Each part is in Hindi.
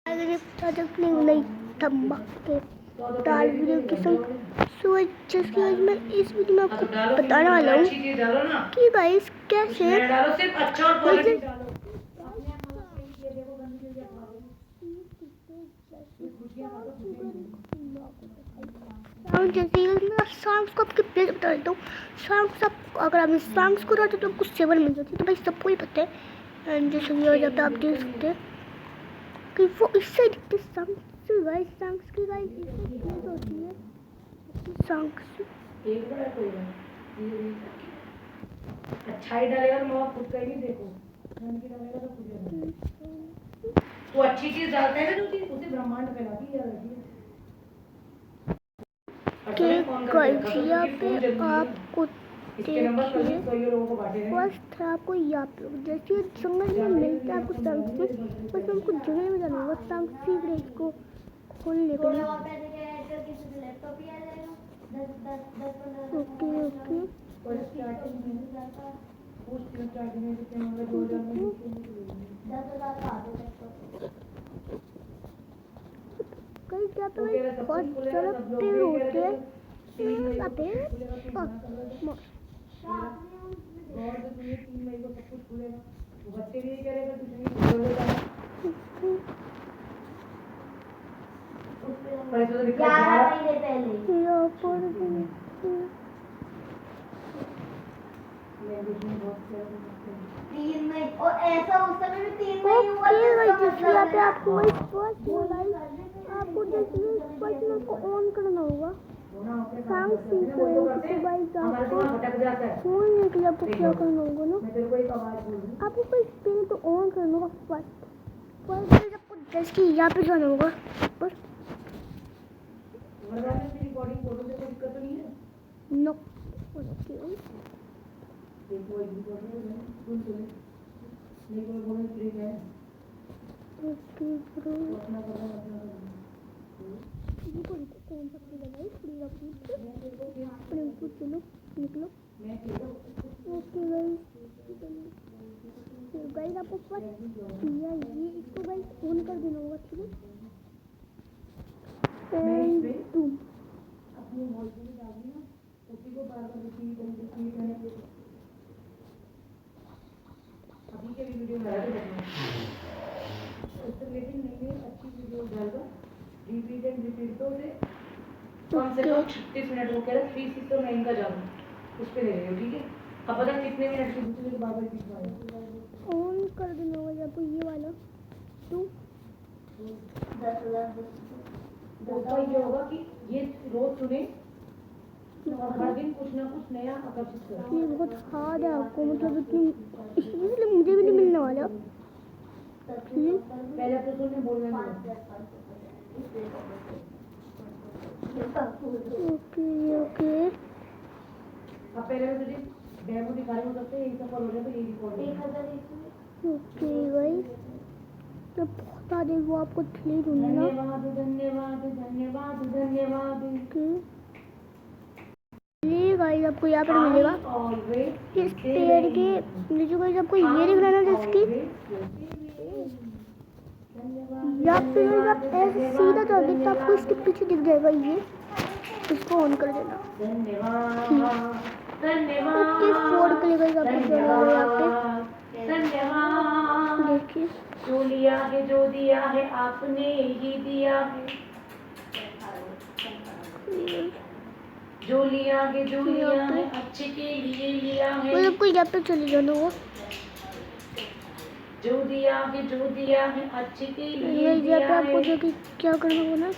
नहीं धमाके दाल वीडियो के संग जैसे आज मैं इस वीडियो में आपको बताने वाला हूँ कि गाइस कैसे जैसे मैं सॉन्ग्स को आपके प्लेस बता देता हूँ। सॉन्ग्स आप अगर आप सॉन्ग्स को रहते तो आपको 7 मिल जाती है, तो भाई सबको ही पता है। जैसे ये जब आप देख सकते हैं कि वो इससे दिखते सॉन्ग्स की गाइस इससे होती है सॉन्ग्स अच्छा ही डालेगा तो खुद का ही नहीं देखो डालेगा तो खुद तो अच्छी चीज डालता है ना जो चीज उसे ब्रह्मांड फैलाती है। यहाँ पे आपको फर्स्ट आपको यहाँ पे जैसे जंगल में मिलता है आपको सॉन्ग्स में बस हमको जंगल में जाना होगा सॉन्ग सीख रहे इसको खोलने के लिए। ओके कई क्या तो बहुत सारे पेड़ होते हैं और ऐसा उस समय भी 3 महीने हुआ पे आपको आपको को ऑन करना होगा सॉन्ग सीख रहे हो तो गाइस आपको खोलने के लिए आपको क्या करना होगा ना आपको कोई स्पिन तो ऑन करना होगा फर्स्ट आपको जस्ट यहाँ पे जाना होगा बस नो ओके ब्रो कौन सा फ्री लगाई फ्री रखी चलो निकलो ओके गाइस आपको फर्स्ट किया ये इसको गाइस ऑन कर देना होगा ठीक है अपनी वॉइस में डालनी है उसी को बार-बार रिपीट करके अभी के वीडियो में उससे लेकिन नहीं अच्छी वीडियो डालकर रिपीट एंड रिपीट तो से कम से कम 36 मिनट हो गया 369 का जाओ उस पे ले रहे हो ठीक है। अब पता कितने मिनट की दूसरे के बार-बार रिपीट मारो ऑन कर देना होगा आपको ये वाला तो 10 ये होगा कि ये रोज सुने और हर दिन कुछ ना कुछ नया आकर्षित करें। ये बहुत हार्ड है आपको मतलब कि इसलिए मुझे भी नहीं मिलने वाला पहले एपिसोड में बोलना ओके अब पहले में तुझे डेमो दिखाने हो सकते हैं एक सफल हो जाए तो ये रिकॉर्ड ओके गाइस तो बता दे वो आपको थ्री ढूंढना धन्यवाद ओके ये गाइस आपको यहाँ पर मिलेगा इस पेड़ के नीचे गाइस आपको ये दिख रहा है ना जिसकी या फिर आप ऐसे सीधा चलोगे तो आपको इसके पीछे दिख जाएगा ये इसको ऑन कर देना ओके 4 के लिए गाइस आपको जाना होगा यहाँ पे देखिए जो लिया है जो दिया है आपने ही दिया है जो लिया है अच्छे के लिए लिया है वो आपको यहाँ पे चले जाना होगा जो दिया है अच्छे के लिए यहाँ पे आपको जो कि क्या करना होगा ना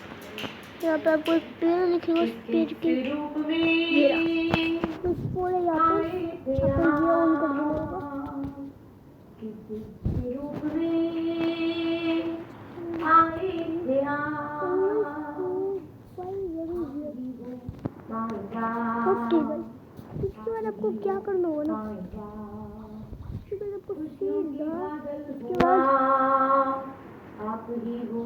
यहाँ पे आपको एक पेड़ दिखेगा उस पेड़ के रूप में पूरे यहाँ पे आपको ये ऑन कर देना होगा रूप में आए ओके भाई इसके बाद आपको क्या करना होगा ना इसके बाद आपको सीधा इसके बाद आप ही हो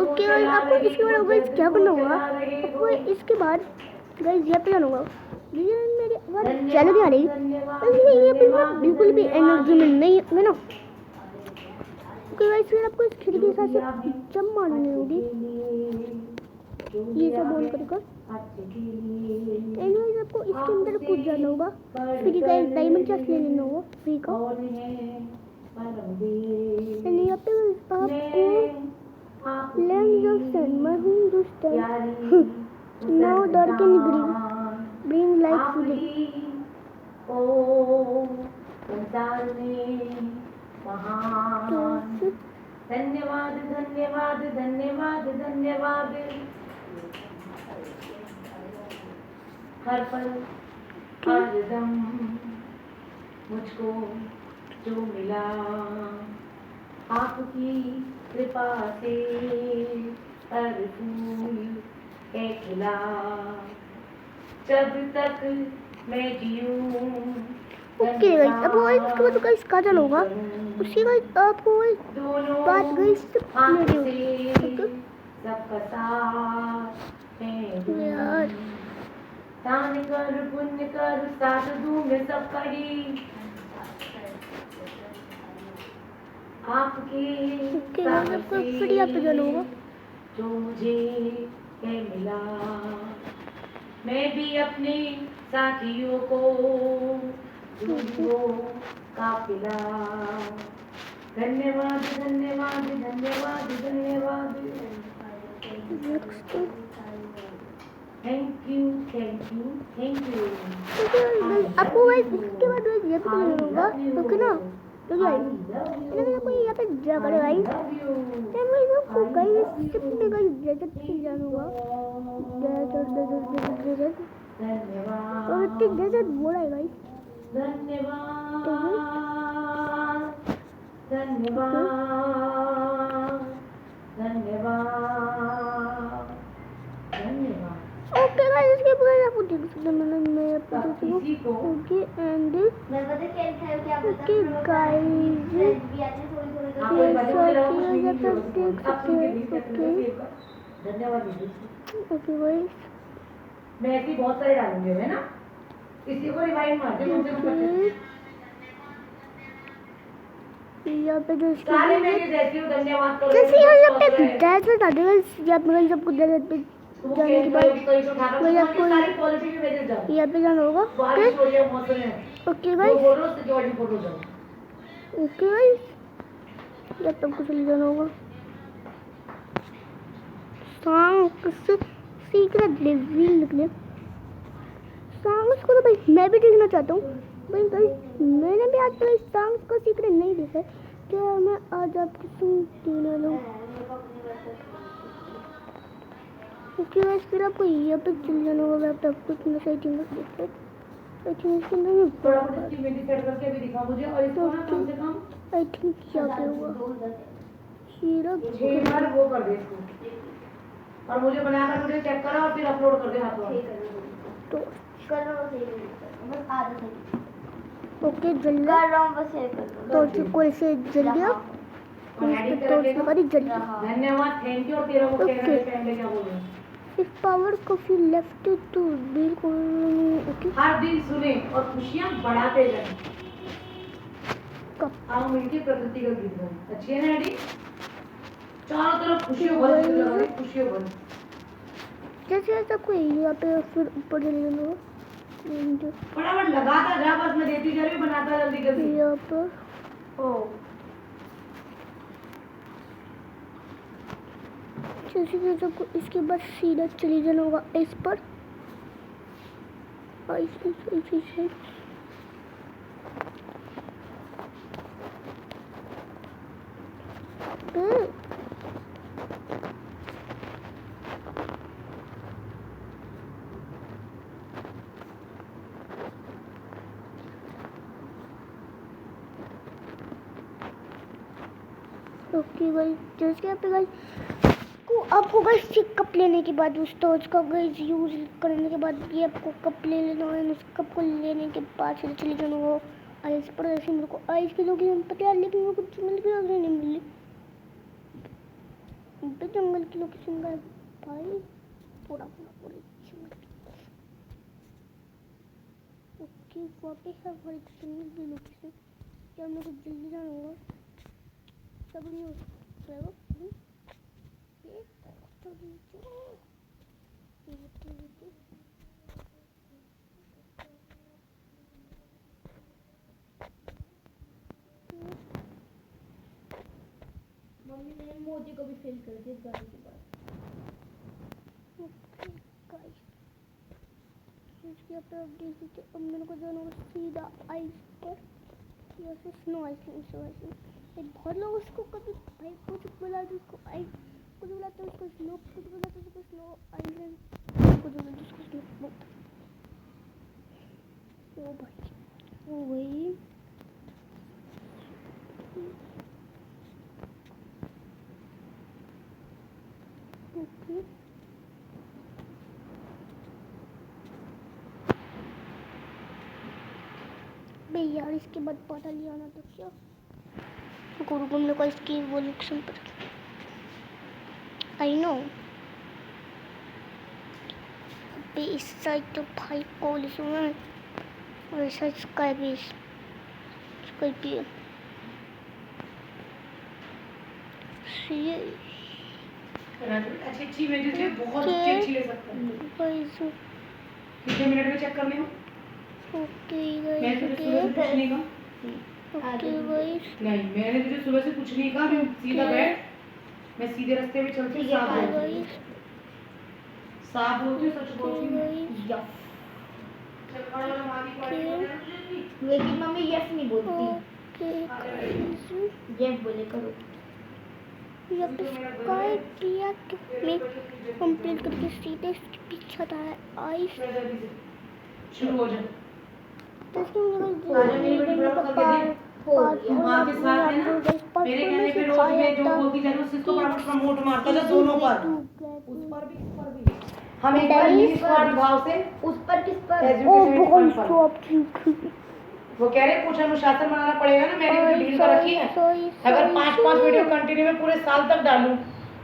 ओके गाइस आपको इसके बाद गाइस क्या करना होगा आपको इसके बाद गाइस यहाँ पे जाना होगा ये मेरी आवाज़ चल नहीं आ रही इसलिए ये पे बिल्कुल भी एनर्जी में नहीं है ना ओके गाइस फिर आपको इस खिड़की के साथ से जंप मारनी होगी, ये सब ऑन कर एनीवेज आपको इसके अंदर कूद जाना होगा। फ्री का एक डायमंड चेस्ट ले लेना होगा फ्री का। एंड यहाँ पे आपको लैंड ऑफ सन मैं हूँ दोस्तों now dark and green bring light feeling. धन्यवाद धन्यवाद धन्यवाद धन्यवाद। हर पल हर दम मुझको जो मिला आपकी कृपा से हर फूल है खिला जब तक मैं जीऊं। ओके गाइस अब वो इसके बाद गाइस कहाँ जाना होगा उसके गाइस आपको बात गाइस सबका साथ है यार दान कर पुण्य कर साथ दूं मैं सबका ही आपकी ओके गाइस आपको फिर यहाँ पे जाना होगा। जो मुझे है मिला मैं भी अपने साथियों को दूंगा काफिला। धन्यवाद धन्यवाद धन्यवाद धन्यवाद। Thank you thank you thank you. आपको गाइस इसके बाद गाइस ये भी करना होगा ओके ना तो गाइस इन्होंने कोई यहाँ पे जा करे गाइस तो मैं आपको गाइस सिर्फ में गाइस डेजर्ट से जाना होगा डेजर्ट और इतने डेजर्ट बोला है गाइस धन्यवाद धन्यवाद धन्यवाद धन्यवाद। ओके गाइस इसके बाद आपको देख सकते हैं मैं आपको देखो ओके एंड मैं पता क्या है क्या ओके गाइस भी आते थोड़ी थोड़ी धन्यवाद। ओके गाइस मैं ऐसी बहुत सारे डालूंगी है ना इसी को रिवाइंड मार दे कम से कम यहाँ पे जो सारे मेरे जैसी हो धन्यवाद करो जैसे यहाँ पे डेजर्ट आ जाएगा यहाँ पे सबको डेजर्ट पे जाने के बाद मैं आपको सारी क्वालिटी में भेज जाओ यहाँ पे जाना होगा बारिश हो रही है मौसम है ओके गाइस फोटो से जो फोटो जाओ ओके गाइस यहाँ तक को चले जाना होगा सांग्स सीक्रेट रिवील निकले सांग्स को तो भाई मैं भी देखना चाहता हूँ भाई गाइस मैंने भी आज तक सांग्स का सीक्रेट नहीं देखा है क्या मैं आज आपको सुनने लूँ ओके गाइस फिर आपको यहाँ पे चले जाना होगा मैं आपको कुछ सेटिंग कर देता हूँ सेटिंग इसके अंदर में थोड़ा बहुत इसकी मेहंदी सेट करके भी दिखा मुझे और इसको ना कम से कम आई थिंक क्या होगा हीरा 6 बार वो कर दे इसको और मुझे बनाकर मुझे चेक करा और फिर अपलोड कर दे हाथों तो करो सही बस आधा सही ओके जल कर रहा हूँ बस ये कर तो कोई से जल गया और एडिट तो करके हमारी जल गया धन्यवाद थैंक यू और तेरा वो Okay. कैमरे पहले क्या बोल रहे हैं if power coffee left to बिल्कुल ओके हर दिन सुने और खुशियां बढ़ाते जाएं। कब आओ मिलके प्रकृति का गीत गाएं। अच्छी है ना एडी चारों तरफ खुशियों भर लगा खुशियों भर जैसे ऐसा कोई यहाँ पे फिर ऊपर चले जाना फटाफट लगाता जा बस मैं देती जा रही हूँ बनाता जल्दी जल्दी यहाँ पर ओ जैसे कि सबको इसके बाद सीधा चले जाना होगा इस पर और इसी साइड ओके गाइस जैसे यहाँ पे गाइस को आपको गाइस ये कप लेने के बाद उस टॉर्च का गाइस यूज करने के बाद ये आपको कप ले लेना है उस कप को लेने के बाद फिर चले जाना होगा आइस पर। ऐसे मेरे को आइस की लोकेशन पता है लेकिन मेरे को जंगल की लोकेशन नहीं मिली तो जंगल की लोकेशन का भाई पूरा जंगल ओके वहाँ पे है हमारी जंगल की लोकेशन क्या मेरे को जल्दी जाना होगा सब नहीं हो ये तो मम्मी ने मोदी को भी फेल कर दिया इस गाड़ी के बाद। गाइस इसके ऊपर अब देख सकते अब मेरे को जाना होगा सीधा आइस पर या फिर स्नो आइसलैंड बहुत लोग उसको कभी भाई कुछ बुलाते उसको आइस कुछ बुलाते उसको स्नो कुछ बुलाते उसको स्नो आइसलैंड कुछ बुलाते उसको स्नो ओ भाई ओ भाई ओके भाई यार इसके बाद पता लिया आना तो क्या गुरु को मेरे को इसकी वो लोकेशन पर आई नो अबे इस साइड तो भाई कॉलेज में और इस साइड स्काई भी ये अच्छी अच्छी इमेजेस ले बहुत अच्छी ले सकता है। भाई कितने मिनट में चेक कर लियो? ओके मैं तुझे सुबह से कुछ नहीं कहा। ओके भाई नहीं मैंने तुझे सुबह से कुछ नहीं कहा। मैं सीधा बैठ मैं सीधे रास्ते पे चलती हूँ। साफ बोलती हूँ सच बोलती हूँ। या चल खड़ा हो मारी को लेकिन मम्मी यस नहीं बोलती। ओके यस बोले करो। या स्काई पिया में कंप्लीट करके सीधे इसके पीछे था आइस शुरू हो जा। तो इसमें माँ के साथ है ना मेरे कहने पे रोज मैं जो बोलती जा रही हूँ उसको बराबर प्रमोट मारता था दोनों पर उस पर भी इस पर भी हम एक बार निस्वार्थ भाव से उस पर किस पर? एजुकेशन पर वो कह रहे कुछ अनुशासन बनाना पड़ेगा ना। मैंने भी डील कर रखी है अगर 5-5 वीडियो कंटिन्यू में पूरे साल तक डालूं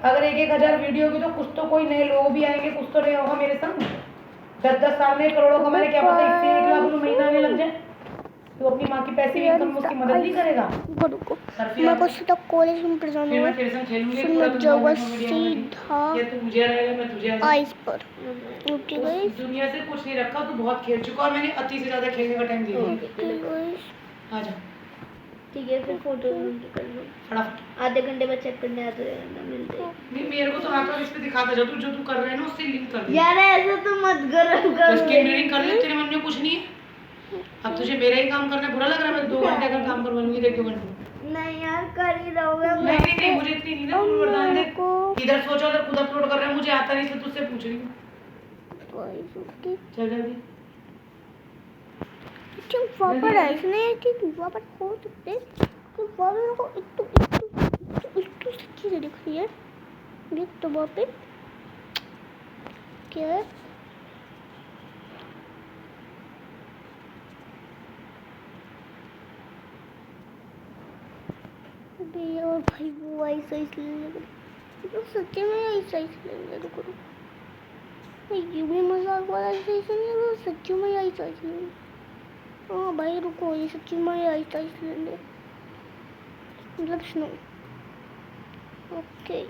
अगर 1,000 वीडियो की तो कुछ तो कोई नए लोग भी आएंगे कुछ तो नहीं होगा मेरे संग। 10-10 साल में करोड़ों का मैंने क्या पता इससे 1 लाख रुपए महीना में लग जाए तो अपनी माँ की पैसे इनकम में उसकी मदद नहीं करेगा। मैं को सीधा कॉलेज में जाना फिर है मैं तेरे संग खेलूंगी फिर पूरा मैं दिन जाऊंगा सीधा सीधा ये तू मुझे रहेगा मैं तुझे आ आइस पर ओके गाइस दुनिया से कुछ नहीं रखा तू बहुत खेल चुका और मैंने अति से ज्यादा खेलने का टाइम दिया ओके गाइस आ जा ठीक है फिर फोटो कर लो। फटाफट आधे घंटे में चेक करने आते हैं मिलते हैं। नहीं मेरे को तो आकर इस पे दिखाता जा तू जो तू कर रहा है ना उससे लिंक कर दे यार ऐसा तो मत करो बस कैमरिंग कर ले तेरे मन में कुछ नहीं है। अब तुझे मेरा ही काम करना बुरा लग रहा है। मैं 2 घंटे का काम करवाऊंगी देख 2 घंटे नहीं यार कर ही रहोगे। नहीं मुझे इतनी नहीं ना तू वरदान दे इधर सोचो अगर खुद अपलोड कर रहा है मुझे आता नहीं तो तुझसे पूछ रही हूँ गाइस ओके चल जल्दी क्यों वापस आए इसने कि वापस हो सकते कि वापस को एक सच्ची से दिख रही है देख तो वापस क्या है और भाई वो ऐसा इसलिए तो सच्चे में ऐसा इसलिए करो ये भी मजाक वाला ऐसा इसलिए वो सच्ची में ऐसा इसलिए हाँ भाई रुको ये सच्ची में ऐसा इसलिए मतलब स्नो ओके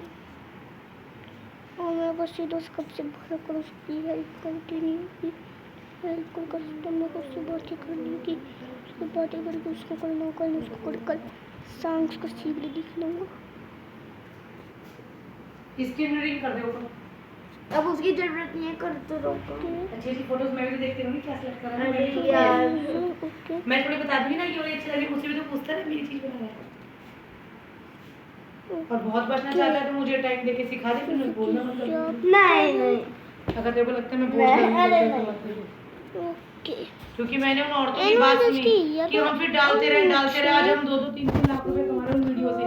और मेरे पास सीधो से कब से भरा कर उसकी हेल्प करती नहीं होगी हेल्प कर सकते मेरे को उससे बातें करनी की उसको बातें करके उसको करना कल उसको कर सॉन्ग्स को सीधे दिख लूँगा इसकी रिंग कर दे ऊपर अब उसकी जरूरत नहीं है करते रहो। अच्छी अच्छी फोटोज मैं भी देखती रहूंगी क्या सेलेक्ट कर रहा है अरे मैं यार ओके मैं थोड़ी बता दूंगी ना ये वाली अच्छी लगी मुझसे भी तो पूछता है मेरी चीज बना है और बहुत बचना चाहता है तो मुझे टाइम देके सिखा दे फिर मैं बोलना मतलब नहीं नहीं अगर तेरे को लगता है मैं बोल ओके क्योंकि मैंने उन औरतों की बात सुनी कि हम फिर डालते रहे आज हम 2-3 लाख रुपए कमा रहे हैं वीडियो से।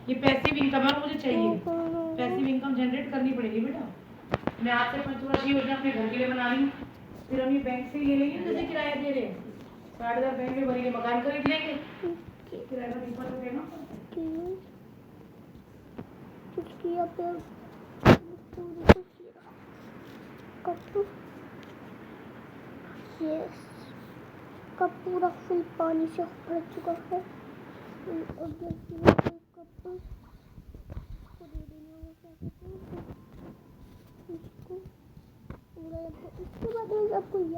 ये पैसिव इनकम है मुझे चाहिए पैसिव इनकम जनरेट करनी पड़ेगी बेटा। मैं आज से पंचवर्षीय योजना अपने घर के लिए बना रही हूँ फिर हम ये बैंक से ही ले लेंगे जैसे किराया दे रहे हैं 60,000 बैंक में भरेंगे मकान खरीद लेंगे किराया का ऊपर तो देना किया पे यस कप पूरा फुल पानी से भर चुका है। अब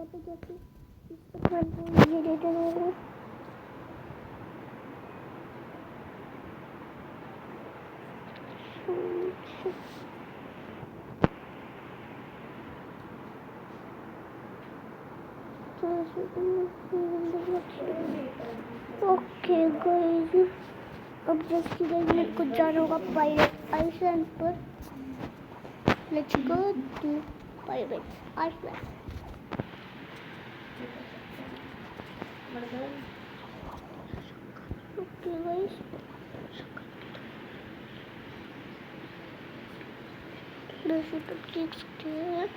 यहाँ पे जाके इसको मैं ये दे देना होगा। ओके गाइस, अब जैसे गाइस मेरे को जाना होगा पायरेट आइलैंड पर। Let's go to pirate island. Okay guys, जैसे तब देख सकते हैं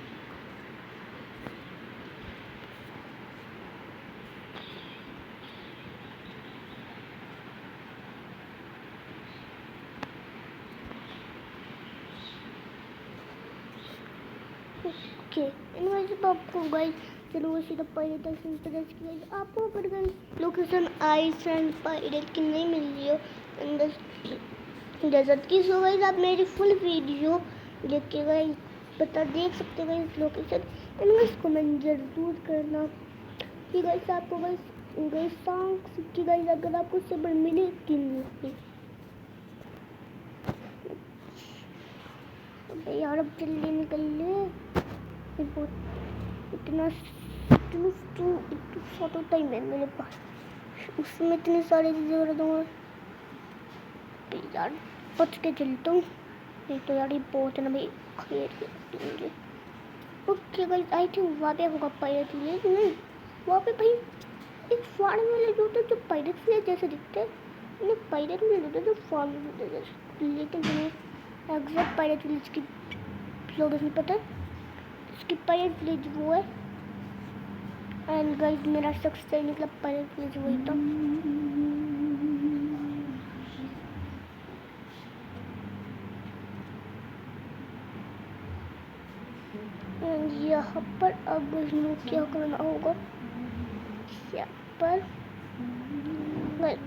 ओके। एनीवेज अब आपको गाइस चलो सीधा पायरेट आइलैंड पर जैसे कि गाइस आपको अगर गाइस लोकेशन आइलैंड पायरेट की नहीं मिल रही हो जैसा कि सो गाइस आप मेरी फुल वीडियो देख के गाइस बता देख सकते हैं गाइस लोकेशन। एनीवेज कमेंट जरूर करना कि गाइस आपको गाइस सॉन्ग की गाइस अगर आपको सेबर मिले कि नहीं। अबे यार अब जल्दी निकल ले, इतना शॉर्ट टाइम है मेरे पास, उसमें इतनी सारी चीज़ें कर दूँगा यार। बच के चलता हूँ नहीं तो यार ये बहुत है ना भाई, खेल के। ओके गाइस आई थिंक वहाँ पे होगा पायरेट विलेज। नहीं वहाँ पे भाई एक फार्म विलेज होता है जो पायरेट विलेज जैसे दिखते हैं, नहीं पायरेट विलेज होता है जो फार्म विलेज जैसे, लेकिन तुम्हें एग्जैक्ट पायरेट विलेज की लोकेशन पता है, इसकी पायरेट विलेज वो है। एंड गाइस मेरा शख्स सही निकला, पायरेट विलेज वही था। यहाँ पर अब इसमें क्या करना होगा, यहाँ पर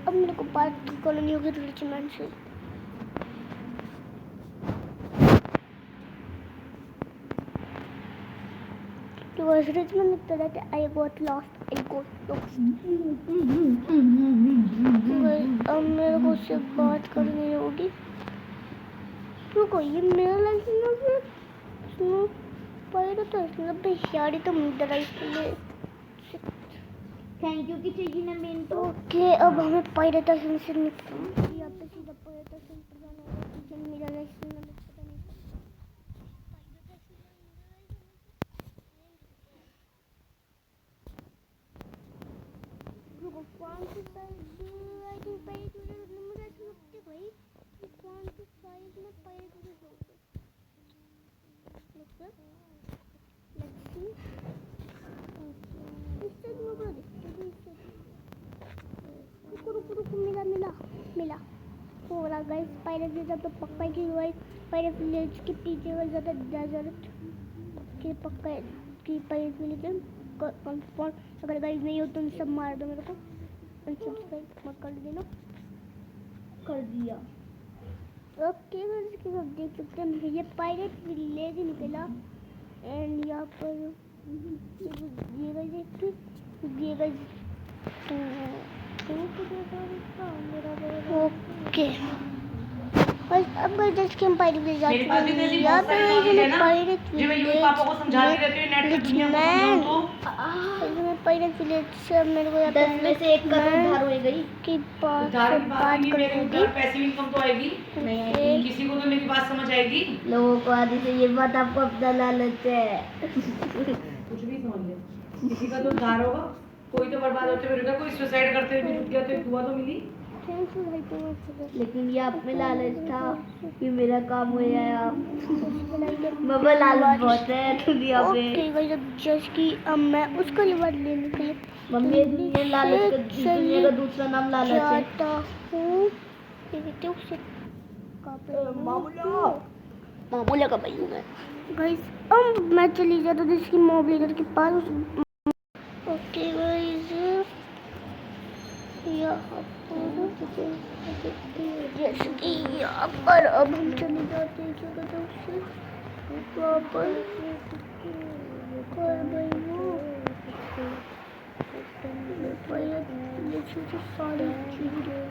अब मेरे को बात करनी होगी रिचमैन से। रिचमैन लिखता रहता है I got lost I got lost. अब मेरे को उससे बात करनी होगी। रुको ये मेरा लाइसेंस है पायरेट तो यारी तो मुद्दा इसलिए थैंक यू की चाहिए ना मेन तो। ओके अब हमें पायरेट आइलैंड से निकलना यहाँ पे सीधा पायरेट आइलैंड पर जाना होगा क्योंकि मेरा लाइसेंस नंबर पता नहीं रुको कौन सी side I think pirate number ऐसे लगते भाई कौन सी साइड में पायरेट होगा मतलब लेट्स सी इससे दूर बड़ा दिखता है। रुको मिला हो रहा गाइस पायरेट विलेज तो पक्का है कि गाइस पायरेट विलेज के पीछे वाला ज़्यादा डेजर्ट के पक्का है कि पायरेट विलेज कंफर्म। अगर गाइस नहीं हो तो सब मार दो मेरे को, अनसब्सक्राइब मत कर देना। कर दिया। ओके गाइस कि आप देख सकते हैं ये पायरेट विलेज निकला। एंड यहाँ पर ये गाइस ओके बस अब गाइस हम पायरेट विलेज आ चुके हैं। यहाँ पे पायरेट विलेज पायरेट विलेज से मेरे को 10 में से 1 करोड़ उधार हो गई की बात करूँगी। पैसिव इनकम तो आएगी नहीं किसी को तो मेरी बात समझ आएगी। लोगों को आदि से ये बात आपको अपना लालच है। कुछ भी समझ ले, किसी का तो उधार होगा, कोई तो बर्बाद होते हुए रुका, कोई सुसाइड करते हुए भी रुक गया तो एक दुआ तो मिली। लेकिन ये आप में लालच था कि मेरा काम हो जाएगा। बाबा लालच बहुत है दुनिया पे। ओके गाइस अब जस्ट कि अब मैं उसका रिवॉर्ड लेने के लिए मम्मी दुनिया लालच का दुनिया का दूसरा नाम लालच है। जाता हूँ ये देखते उससे मामूला का भाई हूँ मैं गाइस। अब मैं चली जाता हूँ जिसकी मॉब लीडर के पास। ओके गाइस यहाँ जैसे कि यहाँ पर अब हम चले जाते हैं क्या कहते हैं उससे वापस कर भाई वो ये चीज़ें सारी चीज़ें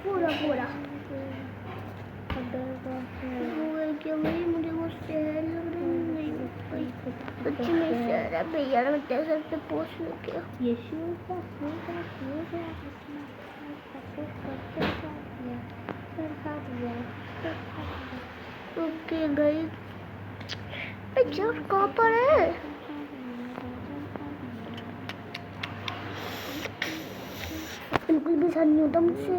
पूरा पूरा वो है कि भाई मुझे वो शहर लग रहा है नहीं भाई बच्चे में शहर है भैया मैं कैसे पे पोस्ट लेके ओके गई जब कहाँ पर है बिल्कुल भी सर नहीं होता मुझसे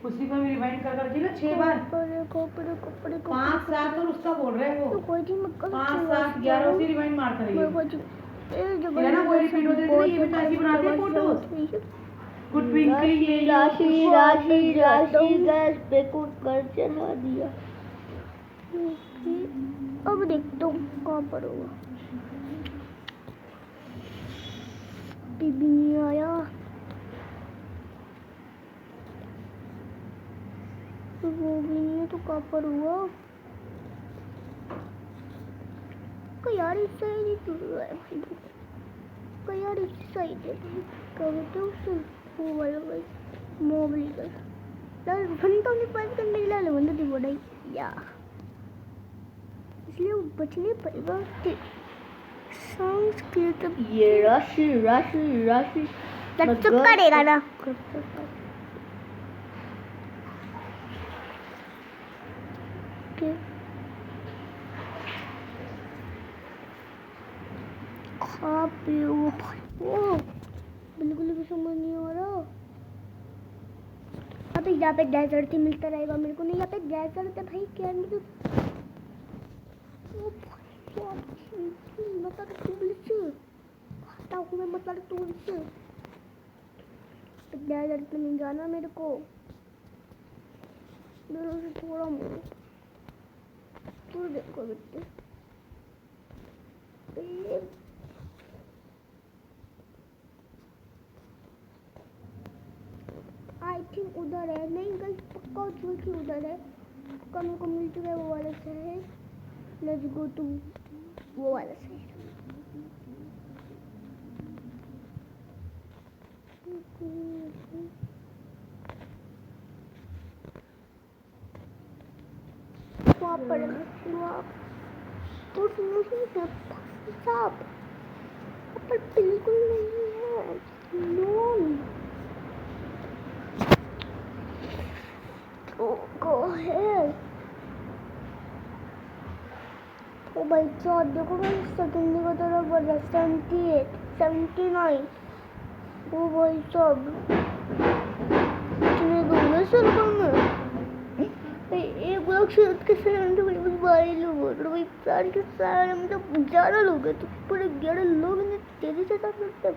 उसी पर भी रिवाइंड कर करके ना 6 बार कपड़े 5 7 और उसका बोल रहे हैं वो कोई नहीं मैं 5 7 11 उसी रिवाइंड मार करेंगे है ना कोई रिपीट होते थे ये भी तो ऐसे बनाते हैं फोटोज गुड ट्विंकलिंग राशि गैस पे कुछ कर चढ़ा दिया। अब देखता हूँ कहाँ पर होगा बीबी नहीं आया वो भी नहीं है तो कहाँ पर हुआ कोई यार इस साइड ही टूट रहा है भाई कोई यार इस साइड है क्या बोलते हैं उससे वो वाला भाई मोबाइल का यार घंटों में पास करने के लिए बंदा थी बड़ा या इसलिए वो बचने पड़ेगा कि सॉन्ग्स के तब ये राशि चुप करेगा ना के खा पी वो बिल्कुल भी समझ नहीं आ रहा अबे यहाँ पे डेजर्ट ही मिलता रहेगा मेरे को नहीं यहाँ पे डेजर्ट है भाई क्या मुझे ओ भाई मतलब टूरिस्ट खाता हूँ मैं मतलब टूरिस्ट डेजर्ट में नहीं जाना मेरे को मेरे से थोड़ा मुझे तो देखो बेटे आई थिंक उधर है नहीं गई पक्का झूठी उधर है पक्का मेरे को मिल चुका है वो वाला शहर लेट्स गो टू वो वाला शहर वहाँ पर उस नहीं है साहब पर बिल्कुल नहीं है नो go ahead. ओ भाई साहब देखो मैं सेकंड का तरफ बढ़ रहा 78 79 ओ भाई साहब कितने दूर से एक लोग शर्ट के साथ तो मेरे पास 12 लोग हो रहे भाई सारे के सारे मतलब 11 लोग हैं तो पूरे 11 लोग ने तेजी से साथ लगते हैं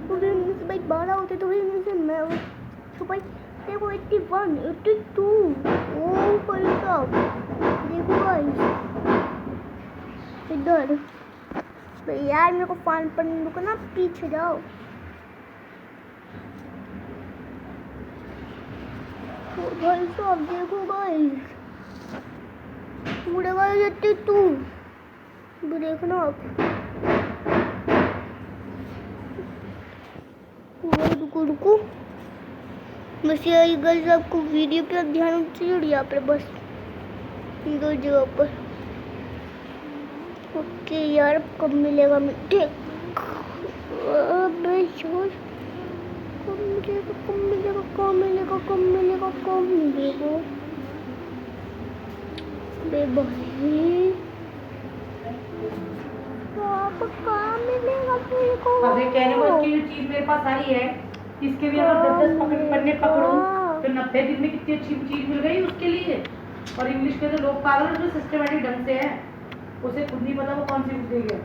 पूरे भाई 12 होते तो भाई मुझसे मैं तो भाई देखो 81 82 ओ भाई साहब देखो गाइस इधर तो यार मेरे को फान पढ़ने दो ना पीछे जाओ ओ भाई साहब देखो गाइस पूरे गाइस 82 देखना आप रुको बस यही गाइस आपको वीडियो पे ध्यान चाहिए यहाँ पर बस दो जगह पर ओके यार कब मिलेगा मुझे कब मिलेगा बे भाई कहाँ मिलेगा मेरे को अब ये कहने को की चीज मेरे पास आई है इसके भी अगर 10 पन्ने पकड़ो तो 90 दिन में कितनी अच्छी चीज मिल गई उसके लिए और इंग्लिश के तो लोग पागल जो सिस्टमेटिक ढंग से है उसे खुद नहीं पता वो कौन सी बुक देगी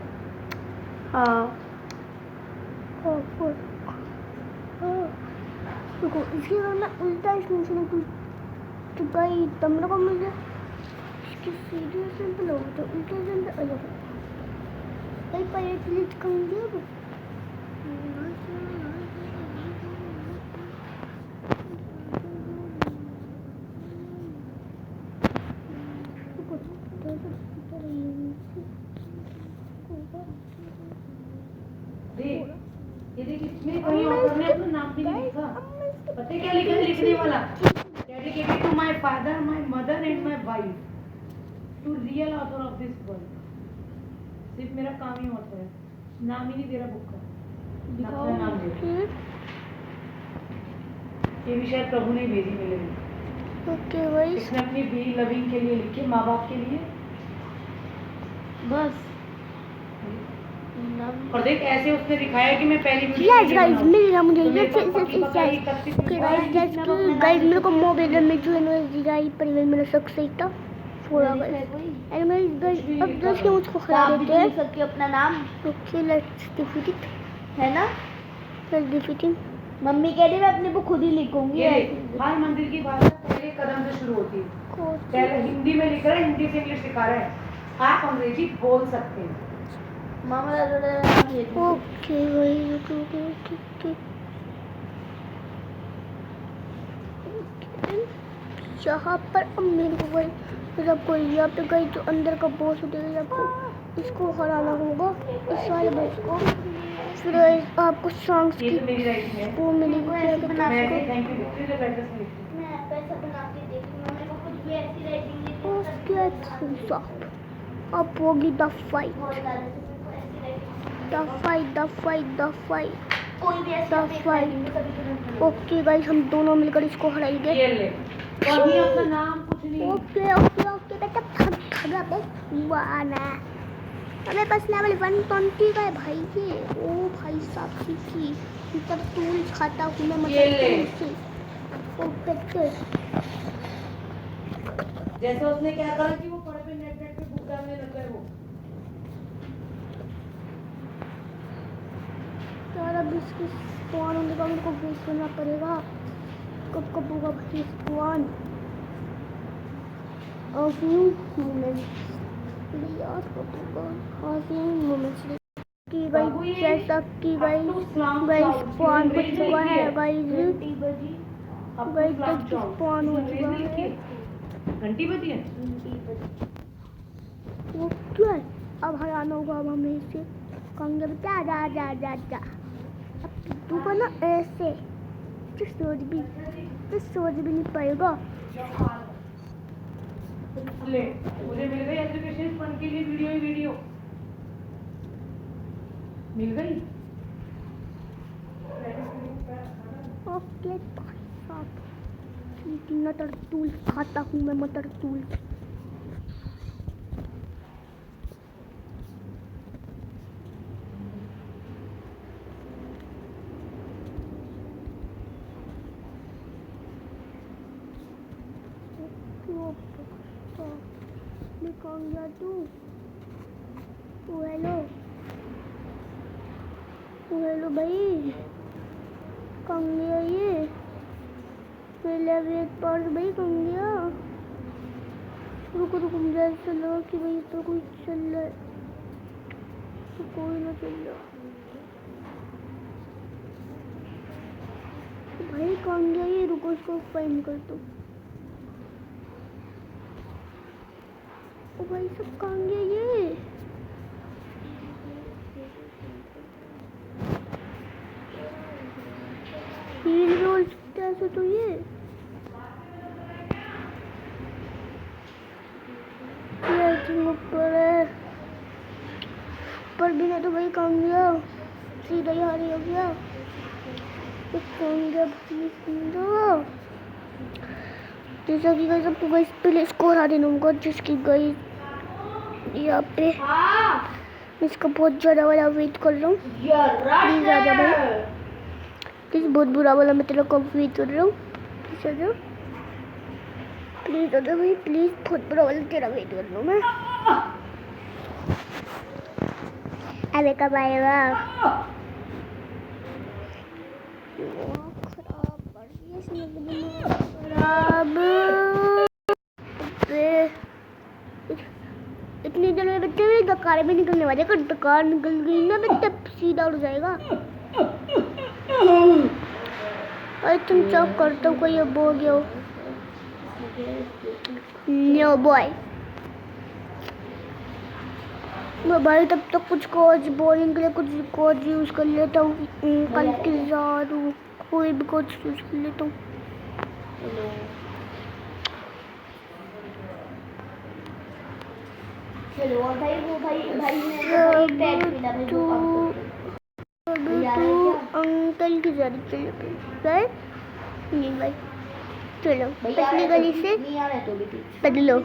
देखो इसके बाद मैं उल्टा इसमें से तो गई तब मेरे को मुझे इसकी सीधी सिंपल हो तो उल्टा सिंपल अलग कई पर एक लिस्ट करूँगी अब इसमें कहीं ऑथर ने अपना नाम भी नहीं लिखा। पता है क्या लिखा है लिखने वाला? Dedicated to my father, my mother and my wife, to real author of this work. सिर्फ मेरा काम ही ऑथर है, नाम ही नहीं दे रहा बुक का, ना अपना नाम दे रहा। ये भी शायद प्रभु ने भेजी मेरे लिए। ओके भाई इसने अपनी बी लविंग के लिए लिखे, माँ बाप के लिए बस। और देख ऐसे उसने दिखाया कि मैं पहली वीडियो यस गाइस मिल गया मुझे तो मेरे यस पास यस पक्की पकाई 31 मिनट बाद गाइस मेरे को मोबाइल में जो है पर मेरा सक्सेस था थोड़ा गाइस एंड गाइस अब जैसे उसको खिला देते हैं सकते हो अपना नाम ओके लेट्स डिफीट इट है ना। लेट्स डिफीट इट मम्मी कह रही मैं अपने बुक खुद ही लिखूंगी। ये हर मंदिर की भाषा पहले कदम से शुरू होती है। पहले हिंदी में लिख रहा है, हिंदी से इंग्लिश सिखा रहा है, आप अंग्रेजी बोल सकते हैं। मामा ओके भाई ओके यहाँ पर अब मेरे को गई जब कोई यहाँ पे गई तो अंदर का बॉस उठेगा आपको इसको हराना होगा इस वाले बॉस को। फिर आपको सॉन्ग्स की मेरी राइट है वो मिलेगी क्या कहते हैं मैं उसको? थैंक यू लिखती हूँ बैठे से लिखती हूँ। मैं पैसा बना के देखी मम्मी को कुछ भी ऐसी राइटिंग नहीं ओके अच्छा अब होगी द फाइट द फाइट कोई भी ऐसा फाइट ओके गाइस हम दोनों मिलकर इसको हराएंगे। ये ले और ये अपना नाम कुछ नहीं। ओके बेटा भागा बे वाह ना हमें पास लेवल 120 का है भाई ये। ओ भाई साहब की मतलब टूल खाता हूँ मैं ये ले। मतलब से ओके जैसे उसने क्या करा कि वो पढ़े पे नेट पे बुक डालने लग गए वो। यार अब इसकी स्पॉन होने का मेरे को वेट करना पड़ेगा। कब होगा भाई स्पॉन a few moments यार कब होगा a few moments की गई जैसा कि गई स्पॉन हो चुका है गाइस गाइस स्पॉन हो चुका है। घंटी बजी है। वो क्या है अब हराना होगा अब हमें इसे कहेंगे बेटा जा जा जा जा अब तू बना ऐसे तो सोच भी नहीं पाएगा। ले मुझे मिल गई एजुकेशन फंड के लिए वीडियो मिल गई। ओके भाई साहब मटर टूल खाता हूँ मैं मटर टूल। कौन गया तू? हेलो भाई कौन गया ये? मेरे वेट पर्स भाई कौन गया? रुको मुझे ऐसा लगा कि भाई तो कोई चल रहा है तो कोई ना चल रहा। भाई कौन गया ये? रुको इसको फाइंड कर दो। ओ भाई सब कहाँ गया ये? हील रोल कैसे तो ये ऊपर है ऊपर भी नहीं तो भाई कहाँ गया? सीधा यहाँ नहीं हो गया तो कौन गया भाई सुंदर। जैसा कि गाइस आपको गाइस पहले इसको हरा देना होगा जिसकी गाइस यहाँ पे इसका बहुत ज़्यादा वाला वेट कर रहा हूँ। प्लीज आ जा भाई प्लीज बहुत बुरा वाला मैं तेरा कब वेट कर रहा हूँ। प्लीज आ जा भाई प्लीज बहुत बुरा वाला तेरा वेट कर रहा हूँ मैं। अबे कब आएगा? खराब कर दिया इसने खराब। इतनी देर में बच्चे मेरी डकार भी निकलने वाले अगर डकार निकल गई ना बच्चा सीधा उड़ जाएगा। अरे तुम चौक करते हो कोई अब हो गया हो। नो बॉय मैं भाई तब तक कुछ कोच बॉलिंग के लिए कुछ कोच यूज़ कर लेता हूँ। कल के साथ कोई भी कोच यूज़ कर लेता हूँ। हेलो चलो और भाई वो भाई भाई ने पैड मिला भाई वो काम अंकल की गाड़ी चलो भाई नहीं भाई चलो पतली गली से नहीं आ रहा है तो भी बदलो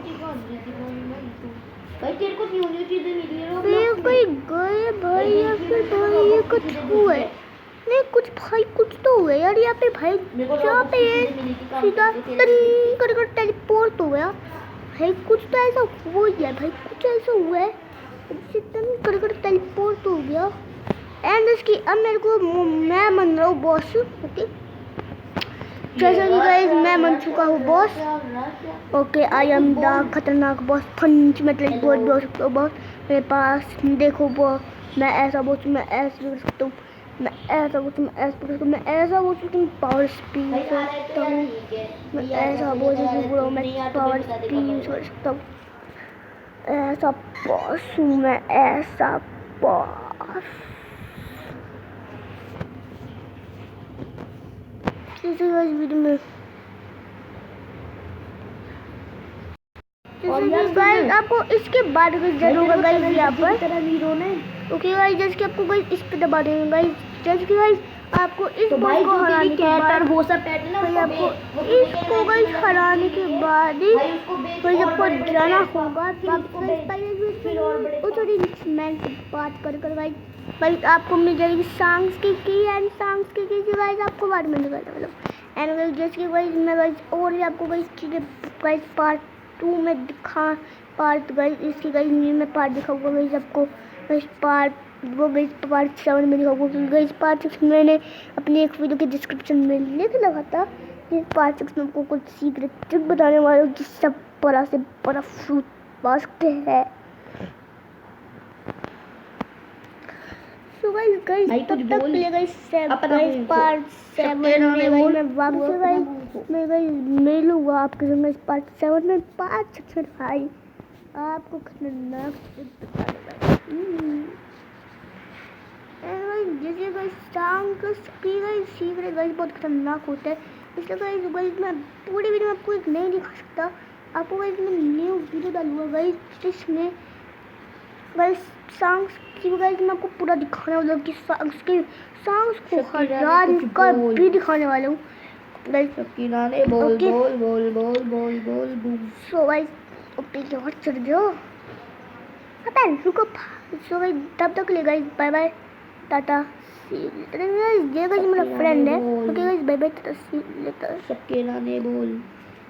भाई तेरे को न्यू न्यू चीजें मिली है ये कोई गए भाई या फिर भाई ये कुछ हुआ है नहीं कुछ भाई कुछ तो हुआ है यार यहाँ पे भाई यहाँ पे सीधा टन कर टेलीपोर्ट हो गया भाई कुछ तो ऐसा हो गया भाई कुछ ऐसा हुआ है टन कर टेलीपोर्ट हो गया एंड इसकी अब मेरे को मैं बन रहा हूँ बॉस ओके जैसा कि गाइस मैं बन चुका हूँ boss okay I am the खतरनाक बॉस पंच मतलब बहुत बोल सकता हूँ बॉस मेरे पास देखो बॉस मैं ऐसा बोल मैं ऐसा कर सकता हूँ मैं ऐसा बोल मैं ऐसा कर सकता हूँ मैं ऐसा बोल सकता हूँ पावर स्पीड कर सकता हूँ मैं ऐसा बोल सकता हूँ मैं पावर स्पीड कर सकता हूँ ऐसा बॉस हूँ मैं ऐसा बॉस वीडियो में गाइस आपको इसके बाद जरूर गाइस यहाँ पर हीरो ने ओके गाइस जैसे कि आपको गाइस इस पे दबा देंगे गाइस जैसे कि गाइस आपको इस बॉस को हराने के बाद वो सब पैड ना भाई आपको इसको गाइस हराने के बाद ही भाई आपको जाना होगा तो आपको थोड़ी मैन से बात कर गाइस भाई आपको मिल जाएगी सांग्स की एंड सांग्स की गाइस आपको बाद में निकालना मतलब एंड गाइस जैसे कि गाइस मैं गाइस और आपको गाइस चीज़ें गाइस पार्ट 2 में दिखा पार्ट गाइस इसकी गाइस न्यू में पार्ट दिखाऊंगा गाइस आपको गाइस पार्ट वो गाइस पार्ट 7 में दिखाऊंगा क्योंकि गाइस पार्ट 6 मैंने अपनी एक वीडियो के डिस्क्रिप्शन में लिख लगा था कि पार्ट 6 में आपको कुछ सीक्रेट ट्रिक बताने वाला हूँ जिससे बड़ा से बड़ा फ्रूट पा सकते हैं सो गाइस तब तक के लिए गाइस पार्ट 7 में मैं वापस गाइस मैं गाइस मिलूंगा आपके संग गाइस पार्ट 7 में पार्ट 6 में भाई आपको खतरनाक जैसे गाइस सांग की गाइस सीक्रेट गाइस बहुत खतरनाक होता है इसलिए गाइस मैं पूरी वीडियो में आपको एक नहीं दिखा सकता आपको गाइस मैं न्यू वीडियो डालूंगा गाइस जिसमें गाइस सांग्स की गाइस मैं आपको पूरा दिखाने वाला हूँ कि सांग्स को हजार का भी दिखाने वाला हूँ गाइस किनारे बोल बोल बोल बोल बोल बोल बोल सो गाइस ओके क्या चढ़ गयो अपन रुको सो गाइस तब तक ले guys bye bye tata see ये गाइस मेरा फ्रेंड है okay guys bye bye tata see later सबके नाने बोल